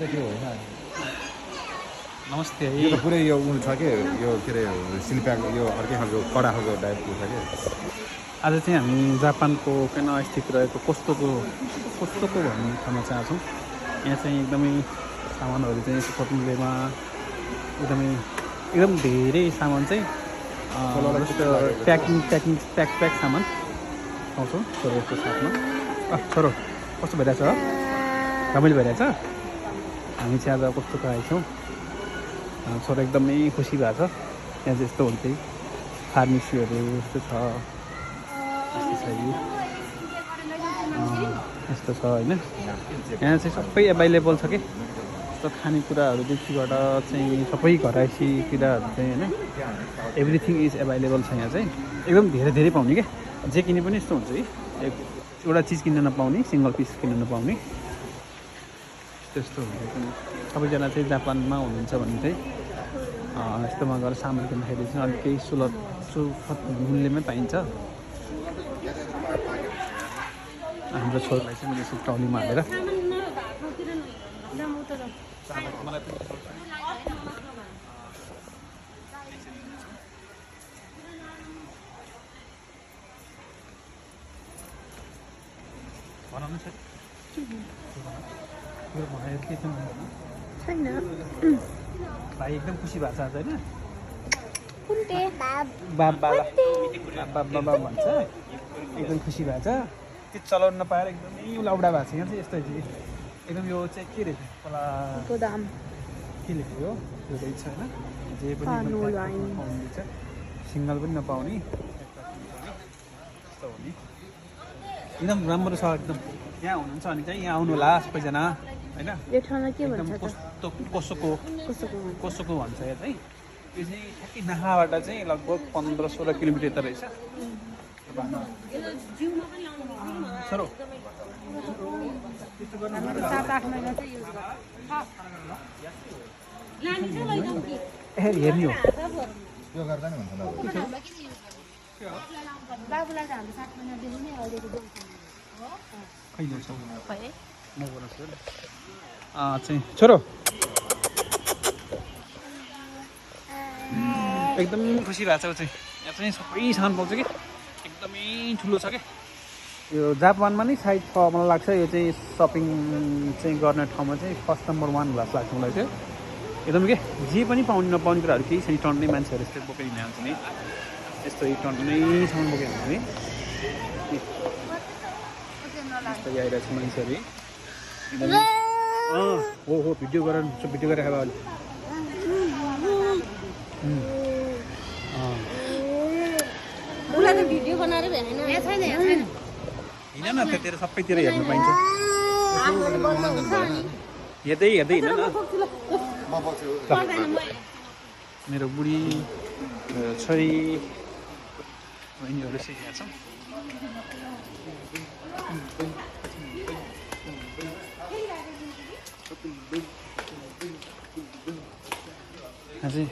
त्यो होइन नमस्ते यो त पुरै यो उयो छ के यो के अरे सिल्प्याको यो अर्कै खालको कडा खालको टाइपको छ कि आज चाहिँ हामी जापानको केना स्थित रहेको कोस्तोको भन्ने ठाउँमा चाहिँ छौँ। यहाँ चाहिँ एकदमै सामानहरू चाहिँ सपोर्ट मूल्यमा एकदम धेरै सामान चाहिँ जस्तो प्याक सामान पाउँछौँ छोरोको साथमा। छोरो कस्तो भइरहेछ रमाइलो भइरहेछ। हामी चाहिँ आज कस्तो आएछौँ। छोरो एकदमै खुसी भएको छ। यहाँ चाहिँ यस्तो हुन्छ फार्मेसीहरू यस्तो छ यस्तो छ होइन। यहाँ चाहिँ सबै एभाइलेबल छ कि यस्तो खानेकुराहरूदेखिबाट चाहिँ सबै घराइसी कुराहरू चाहिँ होइन एभ्रिथिङ इज एभाइलेबल छ। यहाँ चाहिँ एकदम धेरै पाउने क्या जे किने पनि यस्तो हुन्छ कि एउटा चिज किन्न नपाउने सिङ्गल पिस किन्न नपाउने त्यस्तो हुन्छ। सबैजना चाहिँ जापानमा हुनुहुन्छ भने चाहिँ यस्तोमा गएर सामान किन्दाखेरि चाहिँ अलिक केही सुलभ मूल्यमै पाइन्छ। हाम्रो छोरालाई चाहिँ मैले यसो ट्रलीमा हालेर बनाउनु छ छैन। भाइ एकदम खुसी भएको छ आज होइन। बाबा भन्छ एकदम खुसी भएको छ। त्यो चलाउनु नपाएर एकदमै लाउडा भएको छ। यहाँ चाहिँ यस्तो एकदम यो चाहिँ के रहेछ पहिला के लेख्यो यो रहेछ होइन जे पनि पाउँदैछ सिङ्गल पनि नपाउने यस्तो हो नि। एकदम राम्रो छ एकदम। यहाँ हुनुहुन्छ भने चाहिँ यहाँ आउनु होला सबैजना होइन। एकदम कोसोको भन्छ यहाँ चाहिँ। यो चाहिँ ठ्याक्कै नाहाबाट चाहिँ लगभग 15-16 किलोमिटर यता रहेछ। सरो हेर्ने हो यो गर्दा नि हुन्छ चाहिँ छोरो एकदम खुसी भएको छ। चाहिँ यहाँ चाहिँ सबै सामान पाउँछ कि एकदमै ठुलो छ क्या। यो जापानमा नै साइड छ मलाई लाग्छ। यो चाहिँ सपिङ चाहिँ गर्ने ठाउँमा चाहिँ फर्स्ट नम्बर 1 जस्तो लाग्छ मलाई चाहिँ। एकदम के जे पनि पाउने नपाउने कुराहरू केही छैन। टन्नै मान्छेहरू यस्तै बोकेर हिँड्ने हुन्छ नि यस्तो टन्नै सामान बोकेर हुन्छ नि यस्तो आइरहेको छ मान्छेहरू एकदम। हो भिडियो गरेर खायो अहिले भिडियो बनाएर हिँड न त्यतिर सबैतिर हेर्नु पाइन्छ। हेर्दै हिँड न। मेरो बुढी मेरो छोरी बहिनीहरू सिकेका छौँ। अझै